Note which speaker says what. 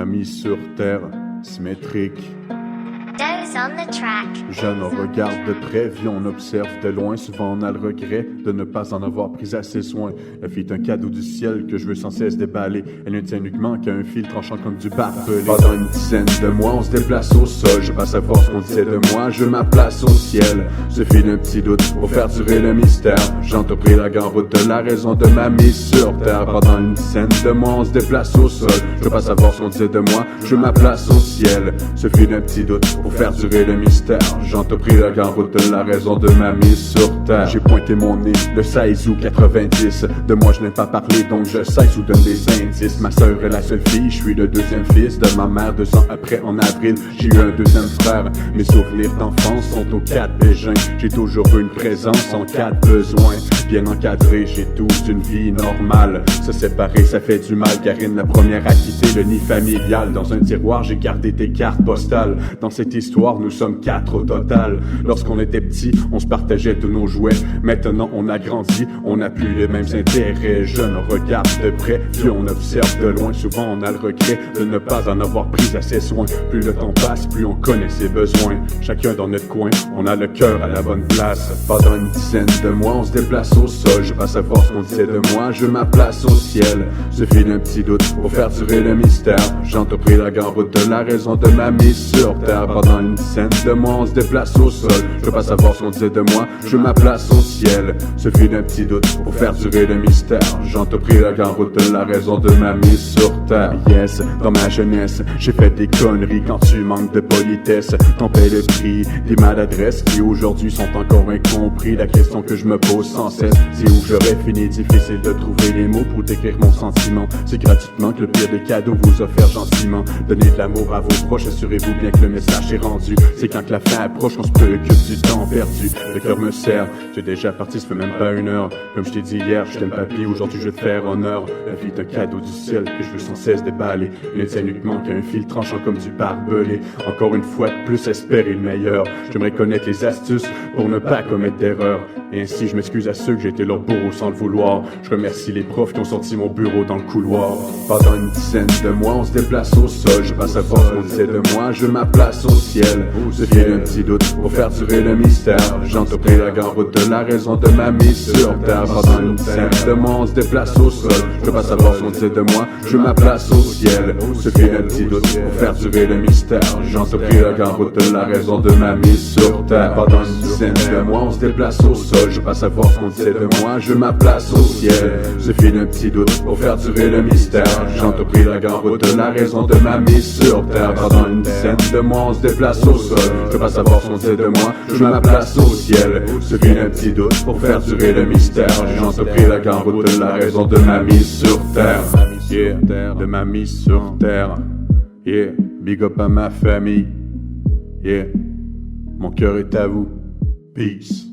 Speaker 1: mis sur terre, symétrique.
Speaker 2: Doze on the track.
Speaker 1: Jeune, on regarde de près, vie on observe de loin. Souvent on a le regret de ne pas en avoir pris assez soin. La vie est un cadeau du ciel que je veux sans cesse déballer. Elle ne tient uniquement qu'à un fil tranchant comme du barbelé. Pendant une dizaine de mois, on se déplace au sol. Je passe à voir ce qu'on disait de moi, je ma place au ciel. Suffit d'un petit doute pour faire durer le mystère. J'entrepris la grande route de la raison de ma mise sur terre. Pendant une dizaine de mois, on se déplace au sol. Je passe à voir ce qu'on disait de moi, je ma place au ciel. Suffit d'un petit doute pour faire durer le mystère. J'entrepris la grande route de la raison de ma mise sur terre. J'ai pointé mon nez le 16 août 90. De moi je n'ai pas parlé donc je sais où donne des indices. Ma sœur est la seule fille, je suis le deuxième fils de ma mère. 2 ans après en avril, j'ai eu un deuxième frère. Mes souvenirs d'enfance sont aux 4 Bégins. J'ai toujours eu une présence en cas de besoin. Bien encadré, j'ai toute une vie normale. Se séparer, ça fait du mal. Karine, la première à quitter le nid familial. Dans un tiroir, j'ai gardé tes cartes postales. Dans cette histoire, nous sommes 4 au total. Lorsqu'on était petits, on se partageait tous nos jouets. Maintenant, on a grandi, on n'a plus les mêmes intérêts. Jeune, on regarde de près, puis on observe de loin. Souvent, on a le regret de ne pas en avoir pris assez soin. Plus le temps passe, plus on connaît ses besoins. Chacun dans notre coin, on a le cœur à la bonne place. Pendant une dizaine de mois, on se déplace au sol. Je passe à voir ce qu'on disait de moi, je ma place au ciel. Suffit d'un petit doute pour faire durer le mystère. J'entrepris la grande route de la raison de ma mise sur terre. Pendant une dizaine de mois, on se déplace au sol. Je passe à voir ce qu'on disait de moi, je ma place au ciel. Suffit d'un petit doute pour faire durer le mystère. J'entrepris la grande route de la raison de ma mise sur terre. Yes, dans ma jeunesse, j'ai fait des conneries. Quand tu manques de politesse, t'en paies le prix. Des maladresses qui aujourd'hui sont encore incompris. La question que je me pose sans cesse, c'est où j'aurais fini. Difficile de trouver les mots pour décrire mon sentiment. C'est gratuitement que le pire des cadeaux vous offert gentiment. Donnez de l'amour à vos proches, assurez-vous bien que le message est rendu. C'est quand que la fin approche qu'on se préoccupe du temps perdu. Le cœur me serre, j'ai déjà parti, ça fait même pas 1 heure. Comme je t'ai dit hier, je t'aime papy, aujourd'hui je vais te faire honneur. La vie est un cadeau du ciel que je veux sans cesse déballer. Il ne tient uniquement qu'à un fil tranchant comme du barbelé. Encore une fois de plus, espérer le meilleur. J'aimerais connaître les astuces pour ne pas commettre d'erreurs. Et ainsi je m'excuse à ceux que j'ai été leur bourreau sans le vouloir. Je remercie les profs qui ont sorti mon bureau dans le couloir. Pendant une dizaine de mois, on se déplace au sol. Je passe à voir ce qu'on disait de moi, je ma place au ciel. Suffit d'un petit doute pour faire durer le mystère. J'entrepris la grande route de la raison de ma mise sur terre. Pendant une dizaine de mois, on se déplace au sol. Je passe à voir ce qu'on disait de moi, je ma place au ciel. Suffit d'un petit doute pour faire durer le mystère. J'entrepris la grande route de la raison de ma mise sur terre. Pendant une dizaine de mois, on se déplace au sol. Je passe à voir ce qu'on disait de moi, je ma place au ciel. Suffit d'un petit doute pour faire durer le mystère. J'entrepris la grande route de la raison de ma mise sur terre. Pendant une dizaine de mois, on se déplace au sol. Je passe à voir ce qu'on disait de moi, je ma place au ciel. Suffit d'un petit doute pour faire durer le mystère. J'entrepris la grande route de la raison de ma mise sur terre. Yeah, de ma mise sur terre. Yeah, big up à ma famille. Yeah, mon cœur est à vous. Peace.